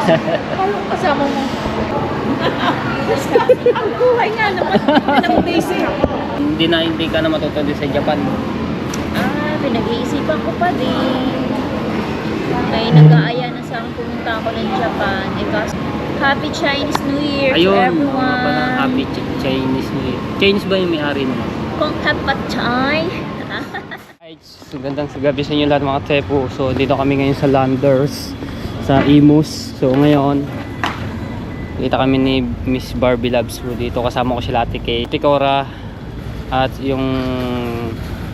Anong kasama mo? Ang buhay nga naman. Ilang days eh. Hindi ka na matutuloy sa Japan. Pinag-iisipan ko pa din. Ay, nag-aaya na sa akin pumunta ako ng Japan. Happy Chinese New Year to Ayun, everyone. parang happy Chinese New Year. Chinese ba yung may-ari naman? Kung kapatay. So, gandang gabi sa inyo lahat mga tepo. So, dito kami ngayon sa Landers, sa Imus. So, ngayon, kita kami ni Miss Barbie Loves mo dito. Kasama ko sila Ate Kay, Ate Cora, at yung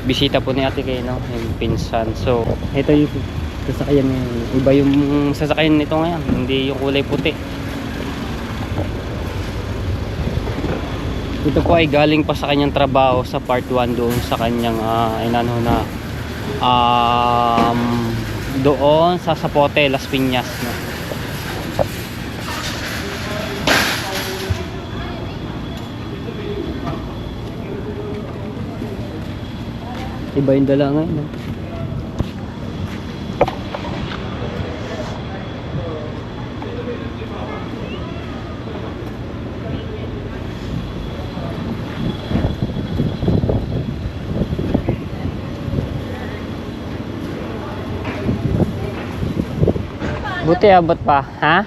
bisita po ni Ate Kay, no? Yung pinsan. So, ito yung sasakyan ngayon. Iba yung sasakyan nito ngayon. Hindi yung kulay puti. Ito po ay galing pa sa kanyang trabaho sa part 1 doon sa kanyang doon sa Zapote, Las Piñas, no? Iba yung dala ngayon, no? Buti abot pa, ha?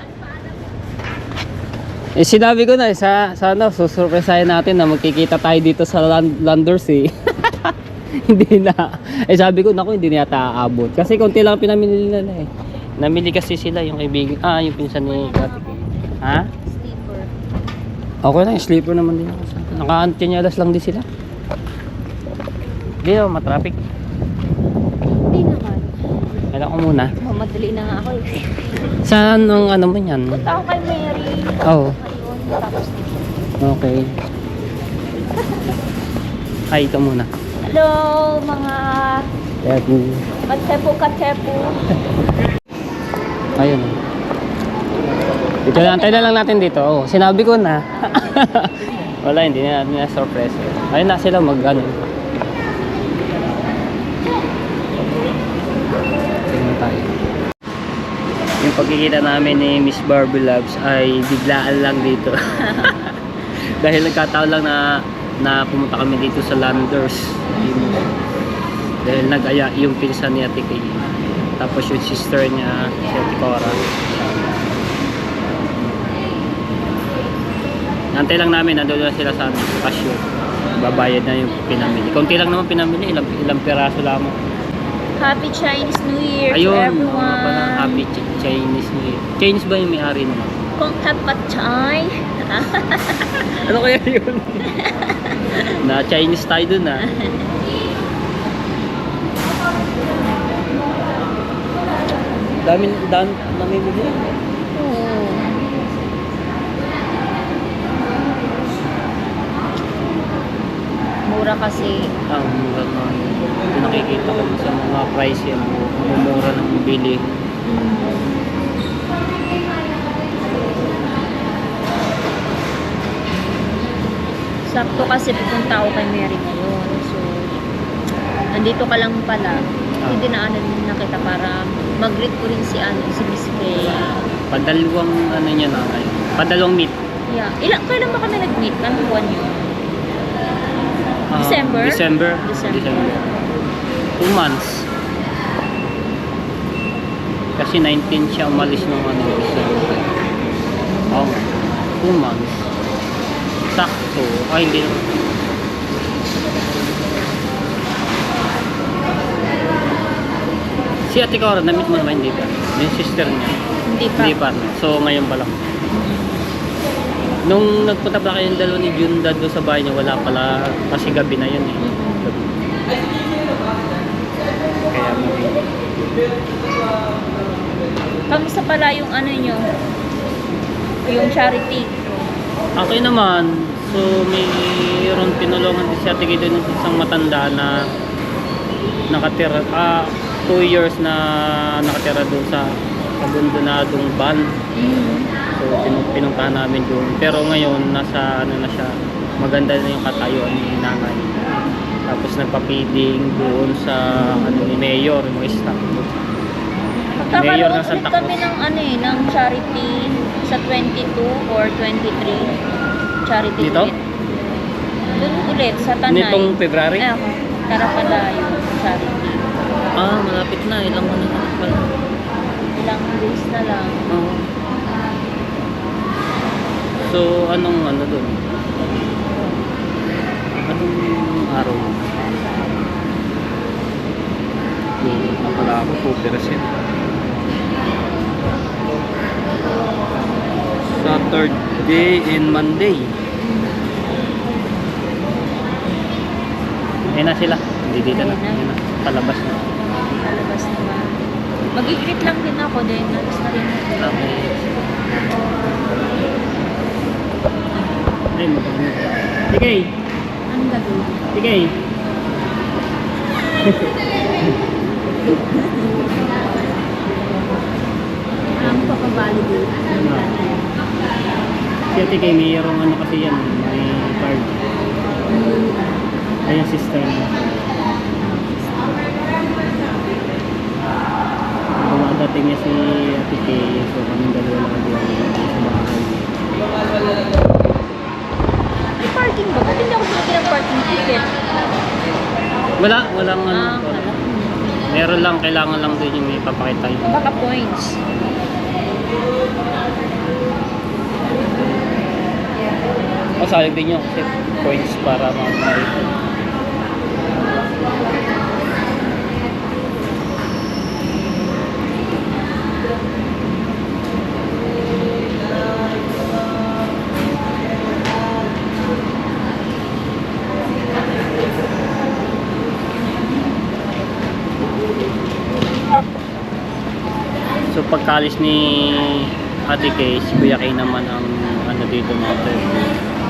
Sinabi ko na sa ano, susurpresahin natin na magkikita tayo dito sa Landers eh. Hindi na. Sabi ko, naku, hindi na yata aabot. Kasi konti lang pinamili nila eh. Namili kasi sila yung kaibigan, yung pinsan ni Ate Kay. Ha? Sleeper. Okay lang, sleeper naman din ako. Naka-antinyalas lang din sila. Hindi naman, matraffic. Hindi naman. Kailan ko muna. Mamadali na nga ako eh. Saan ang ano mo yan? Punta ako kay Mary. Oh. Ayun, tapos Okay. Hi ka muna. hello mga katepo. Ayun. Dito lang, tayo na lang natin dito. Oh, sinabi ko na. Wala, hindi na natin na surprise. Ayun na sila mag-ano. Tingnan tayo. Yung pagkikita namin ni Miss Barbie Loves ay biglaan lang dito. Dahil nagkataon lang na pumunta kami dito sa Landers. Dahil nag-aya yung pinsan ni Ate Kay. Tapos yung sister niya, si Ate Cora. Nantay lang namin, nandun na sila sa cashier. Babayad na yung pinamili. Konti lang naman pinamili, ilang piraso lamang. Happy Chinese New Year to Ayun, everyone. happy Chinese New Year. Chinese ba yung may-ari naman? Kung kapatay. Ano kaya yun? Na Chinese tayo dun ah. Dami namimili. Mura kasi. Ang mura na. Ito nakikita ko sa mga price yan. Mumura ng bili. Sakto kasi pupunta ako kay Mary ngayon. So, nandito ka lang pala. Hindi na kita para mag-greet ko rin si Miss Kay. Padalawang ano niya na kayo. Padalawang meet. Yeah. Kailan ba kami nag-meet? Anong buwan yun? December? December. 2 months. Kasi 19 siya umalis nung December. 2 months. Sakto. Ay, hindi naman. Si Ate Cora, na-meet mo naman, hindi pa? Yung sister niya. Hindi pa. Hindi pa. So, ngayon pa lang. Nung nagpunta pa kayong dalawa ni Junda doon sa bahay niya, wala pala. Kasi gabi na yun eh. Gabi. Kaya mo. Kamusta pala yung ano nyo? Yung charity? Okay naman. So, mayroon tinulungan din si Ate Kay doon ng isang matanda na nakatira. 2 years na nakatira doon sa abandonadong van. So pinuntahan namin doon. Pero ngayon nasa ano na siya, maganda na yung katayuan ni nanay. Tapos nagpa-feeding doon sa ano ni Mayor, yung mga staff. Mayor ng Magkakaroon Santa ulit kami Cruz. ng ano eh, ng charity sa 22 or 23. Charity Dito? ulit. Doon ulit sa Tanay. Nitong February? Eh, Tarapalayo charity. Ah, malapit na. Ilang ano na pala. Ilang days na lang. Oo. So, anong ano doon? Anong araw? Napala ako, 2%. Saturday and Monday. Ayun na sila. Hindi dito na. Ayun na. Ayun na. Palabas na. Palabas naman. Mag-greet lang din ako din. Alas na rin ako. Okay. Ay, magkano. Sige. Anong gagawin? Sige. Ang pagka-validate. Si Ate Kay, mayroong ano kasi yan. May card. Ay, yung sister niya. Dumadating niya si Ate Kay. So, kaming dalawa lang din sa bahay. May parking ba? Ba't hindi ako binigyan ng parking ticket? Walang ano. Wala. Meron lang, kailangan lang din yung may papakita yun. Baka points. O, salig din yun kasi points para ma-apply. So pagkalis ni Ate Kay, si Kuya Kay naman ang ano dito mga tol,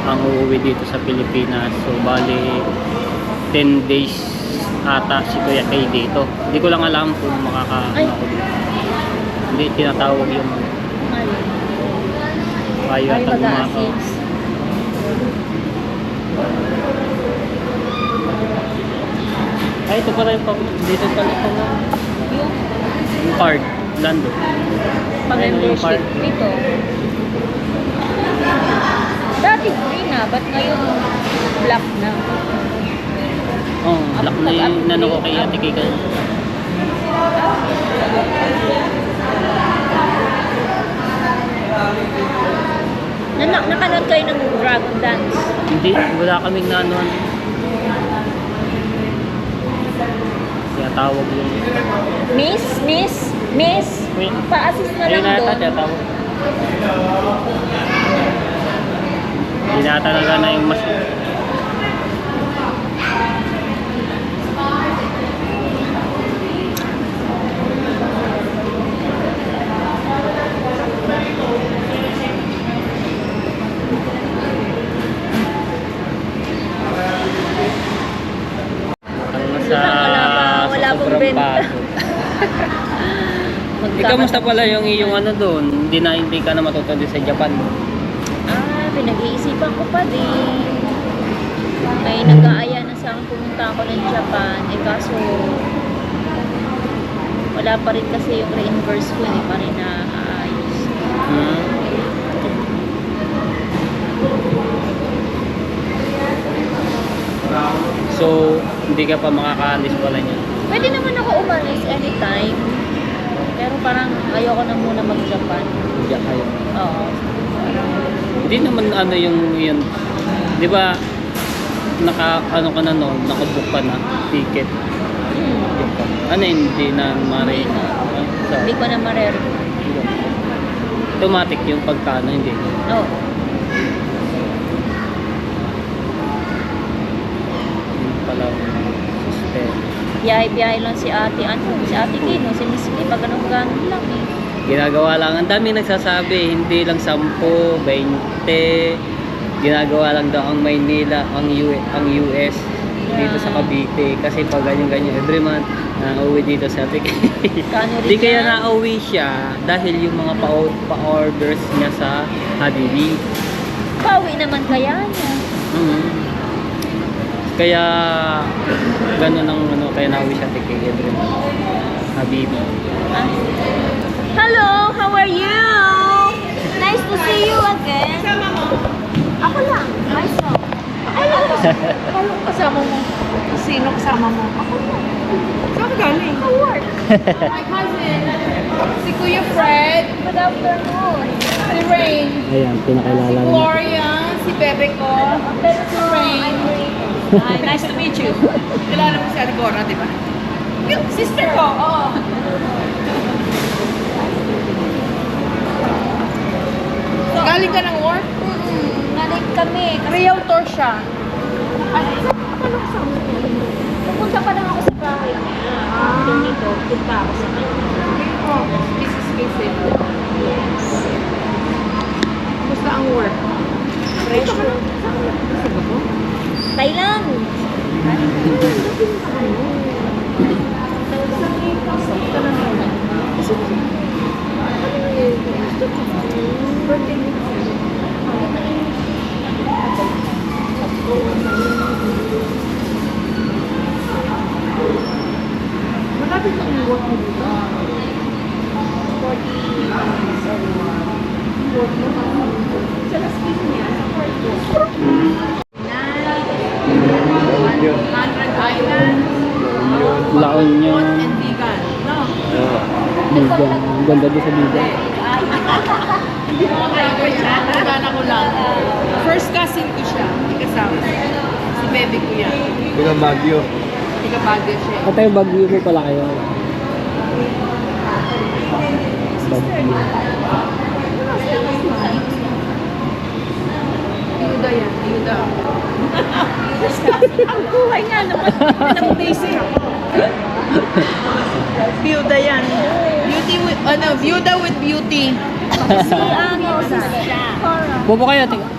ang uuwi dito sa Pilipinas. So bali 10 days ata si Kuya Kay dito. Hindi ko lang alam kung Ay. ako dito. Hindi tinatawag yung Ay, kayo at mag-a-assist. Ay, ito pala yung dito pala yung card, Lando. Pag-membership dito. Dati free na, ba't ngayon black na? Oh, black na yung nano ko kay Ate Kay kanina. Nakanood kayo ng Dragon Dance? Hindi, wala kaming nanon. Kaya tawag yung... Miss, Wait. pa-assist na Ayun lang na yata, doon. kaya tawag. Hindi na talaga na yung mas... Wala pong sobrang benta. bago. Kamusta pala yung iyong ano doon? Hindi ka na matutuloy sa Japan. Pinag-iisipan ko pa din. May nag-aaya na sa akin pumunta ako ng Japan. Kaso wala pa rin kasi yung reimburse ko. Hindi pa rin naayos. So, hindi ka pa makakaalis pala niya. Pwede naman ako umalis anytime. Pero parang ayoko na muna mag-Japan. Hindi kayo. Oo. Hindi naman ano yung yun. 'Di ba? Ano ka na noon, nakabook ka na ticket. Ano hindi na mare. Hindi ko na maririnig. Automatic yung pagkano, hindi. Oo. Yun pala yung system. Biyahe-biyahe lang si ate. Si ate Kino, si Miss Lee. Pag ganun lang eh. Ginagawa lang. Ang dami nagsasabi, hindi lang 10, 20. Ginagawa lang daw ang Maynila, ang US dito sa Cavite. Kasi pag ganyan-ganyan every month, nauwi dito sa Ate Kay. Kano rin Di kaya yan? nauwi siya dahil yung mga pa-orders niya sa Habibi. Pauwi naman kaya niya. Kaya gano'n ang kaya nauwi siya Ate Kay every month. Habibi. Hello, how are you? Nice to see you again. Ako lang, myself. Anong kasama mo? Sino kasama mo? Ako lang. Saan ka galing? How work? My cousin. Si Kuya Fred. Good afternoon. Si Rain. Ayan, Si pinakilala na. Gloria. Si Bebe ko. Si Rain. Hi, nice to meet you. Kilala mo si Ate Gora, di ba? Yung sister ko, oo. Galing ka ng work? Nalik kami. Realtor siya. Pupunta pa lang ako sa bahay niya. After nito, punta ako sa kanya. Oh, this is visit. Yes. Kumusta ang work? Pressure. Thailand. Malapit ang work mo dito. 40 minutes away. Sa Las Piñas, sa Puerto. 100 Islands. La Union. And vegan. No. Bigan. Ang ganda doon sa Bigan. Hindi mo driver siya. Nagana ko lang. First cousin ko siya. Hindi kasama. Si Bebe ko yan. Taga Baguio. Hindi ka bagay siya. At tayo Baguio mo pala kayo. Baguio. Yuda yan. Yuda. Ang buhay nga naman. Ilang days eh. Yuda yan. Beauty with, Yuda with beauty. Si ano, si Cora. Bobo kayo, tingnan.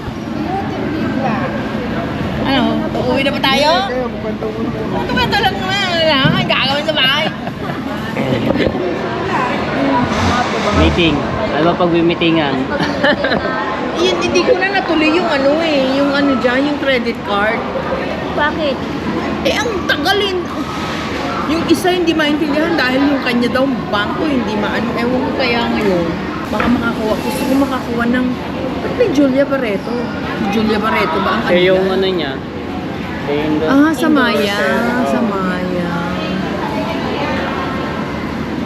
Ano? Uuwi na ba tayo? Kumento lang naman. Ang gagawin sa bahay. Meeting. Ano ba pag-meetingan? Yun, hindi ko na natuloy yung ano eh. Yung ano dyan, yung credit card. Bakit? Eh, ang tagalin. Yung isa hindi maintindihan dahil yung kanya daw bangko hindi maano. Ewan ko kaya ngayon. Baka makakuha. Gusto ko makakuha ng kay Julia Barreto. Julia Barreto ba ang kanila? Eh, yung ano niya. Eh, yung Sa Maya. Sa Maya.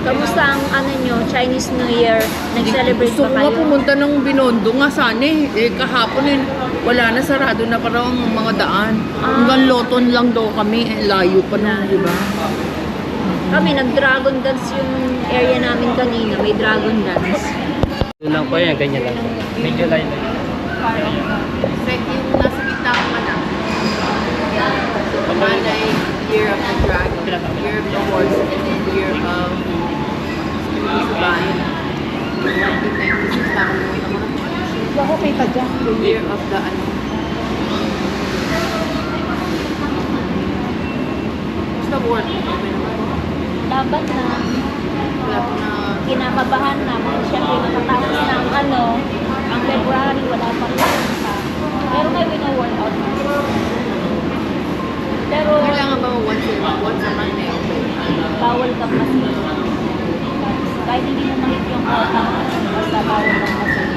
Kamusta ang ano nyo, Chinese New Year? Nag-celebrate Gusto ba ko nga kayo? pumunta ng Binondo nga sana eh. Kahapon eh. Wala na, sarado na parang ang mga daan. Hanggang Loton lang daw kami. Layo pa nung, di ba? Kami, nag-dragon dance yung area namin kanina. May dragon dance. Doon lang po yan, ganyan lang. Medyo light. Yung nasa gitna ko man ah. Malay, Year of the Dragon, Year of the Horse, and then Year of Bayan. 1996 na ako naman. Bako may tadya. The Year of the ano. Basta work. Okay naman. Laban na. Wala ko na. Kinakabahan na. Siyempre, nakatapos na ang ano. Ang February, wala pa rin sa. Pero may wino-workout na. Pero, Kailangan ba once a month eh? bawal kang masin. Kahit hindi mo mahit yung quota mo, basta bawal kang masin.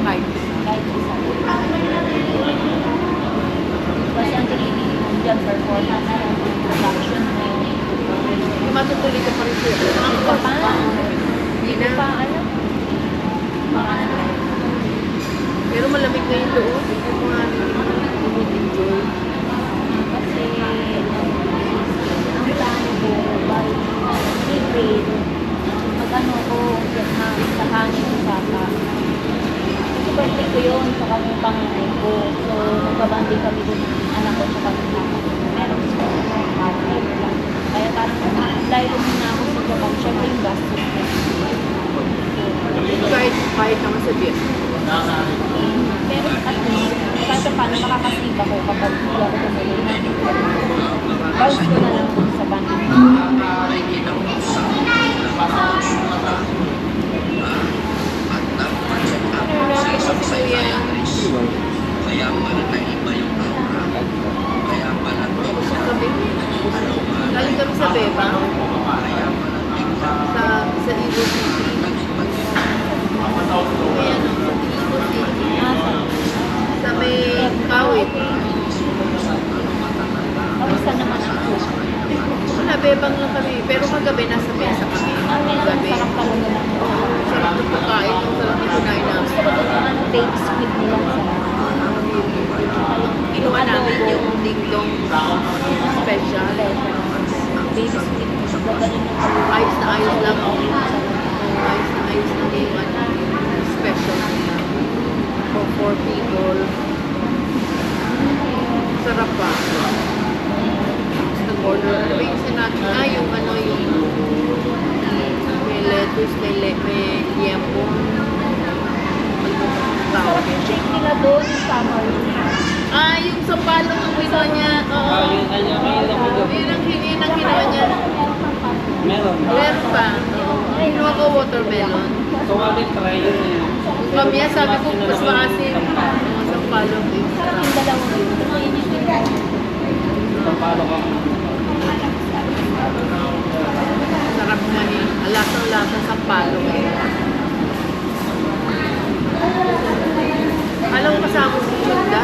Kahit. Kahit isa. Kasi ang tinitingin mo dyan, performance mo, production mo. Matutuloy ka pa rin siya. Ang pa, Hindi hindi na. pa alam. Pero malamig na yung doon. Hindi ko nga enjoy. Kasi, ang plano ko, bali, April, mag-ano ko, Vietnam, sa hangin ko saka. Kasi birthday ko yun, sa kami panganay ko. So, magkabandi kami dun, anak ko, sa kami saka. Meron ko sa kaya parang dahil muna ako sa Japan, syempre yung gastos ko. Kahit naman sa Vietnam. Pero at least, kahit paano makakasave ako kapag hindi ako tumuloy. Bounce ko na lang dun sa banding. Galing kami sa Beba. sa Ibo City. Ayan, sa Ibo City. Sa may Kawit. Kamusta naman ako? Wala, bebang lang kami. Pero kagabi nasa mesa kami. Gabi. Sarap talaga lang. Sarap ng pagkain. Ang sarap ng pagkain namin. Gusto ko doon yung ano, baked squid nila. Kinuha namin yung dingdong special. Baby squid. Gagaling yung Ayos na ayos lang. Ayos na ayos na yung ano, special nila. For 4 people. Sarap pa. Gusto order. Ano ba yung sinabi? Yung ano yung may lettuce, may liempo. sarap yung shake nila doon, yung summer. Yung sampalok ang ginawa niya. Oo. Yun ang Yun ang ginawa niya. Meron. Meron pa. Kinuha ko watermelon. So, ating try yun eh. Kami, sabi ko, mas maasin. Sampalok. Sarap yung dalawang yun. Yun yung ginawa. Pampalo ka. Sarap nga eh. Alasang-lasa sampalok. Alam mo kasama si Chunda.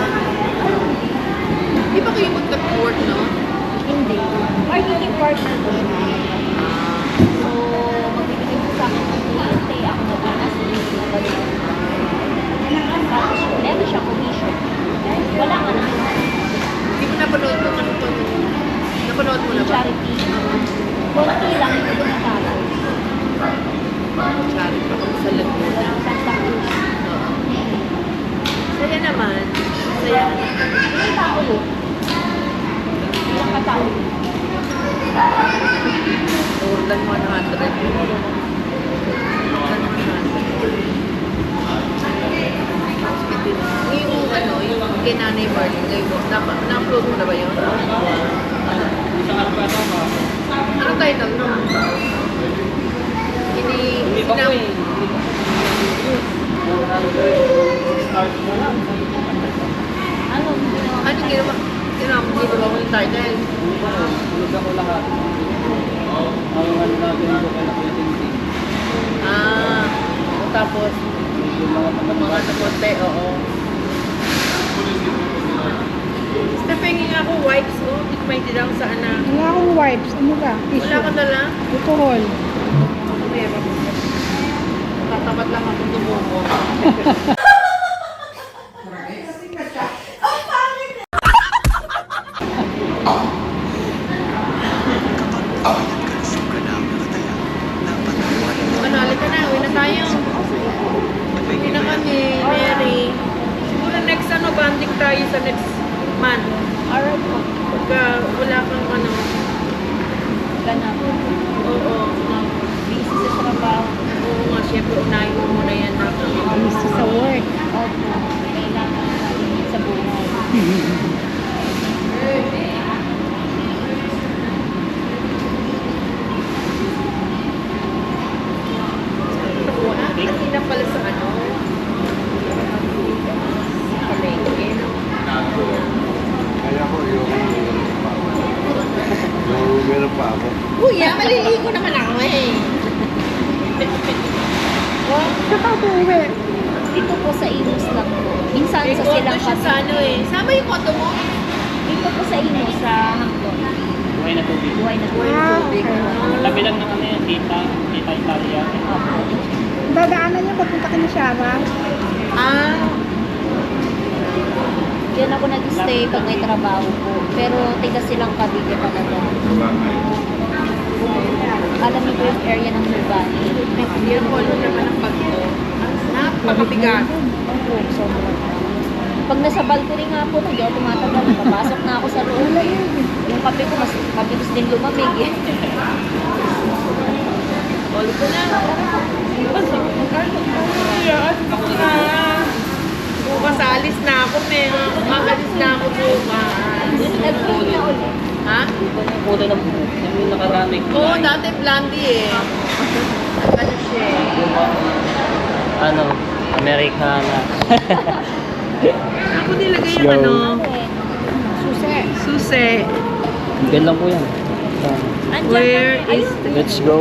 Di ba kayo magka-court, no? Hindi. Marketing partner ko siya. So, magbibigay ko sa akin ng kliyente. Ako nag-anas. Tapos, meron siya commission. Wala ka na. Hindi mo napanood mo ano pa. Napanood mo na ba? Charity. Konti lang. Hindi ko natapos. Charity pa kami sa Laguna. Santa Cruz. Saya naman. Saya. Ilang tao yun? Ilang katao? More than 100. Yung ano, yung kay Nanay birthday mo, na-upload mo na ba yun? Ano title no? Hindi pa po eh. Ano? Ginawa Ano ginawa? Ginawa mo yung title? Tulog ako lahat. Ang ano natin ko kaya nakitindig. Tapos, Yung mga mga konti, oo. Steph, hingin ako wipes, oh. Hindi ko maintindihan kung saan na. Wala akong wipes. Ano ba? Wala Tissue. ka dala? Alcohol. Meron. Tatapat lang ako tumubo. Manali ka na, uwi na tayo. Uwi na kami, Mary. Siguro next banding tayo sa next month. Alright po. Pagka wala kang ano. Ganap. Oo. Busy sa trabaho. Oo nga, syempre unahin mo muna yan na. Busy sa work. Opo. Kailangan natin sa buhay. Kanina pala sa ano. Sa palengke. Kaya ko yung meron pa ako. Kuya, maliligo naman ako eh. Saka po uwi. Dito po sa Imus lang po. Minsan May sa koto silang siya sa ano eh. Sama yung koto mo. Dito po sa Imus, sa Hangton. buhay na tubig. Buhay na po. Ah, Tubig. okay. Tabi lang ng ano yan, Tita Italia. Opo. Dadaanan niyo papunta ka na Shara. Diyan ako nag-stay pag may trabaho po. Pero tiga silang Cavite talaga. Alam niyo po yung area ng Nurbani. Yung polo naman ang pagto. Napakabigat. Opo, sobrang. Pag nasa balcony nga po, hindi ako tumatagal. Papasok na ako sa loob. Yung kape ko, mas mabilis din lumamig eh. Polo ko na. Bukas alis na ako, may makalis na ako bukas. Nag-free na ulit. Ha? Yung kulay ng buhok. Yung nakaramig. Oo, dati blondie eh. Ano siya eh. Ano? Americana. Ako nilagay yung Yo. ano, Susi. susi. Gan lang po yan. Andyan Where kami. is Ayun. Let's go.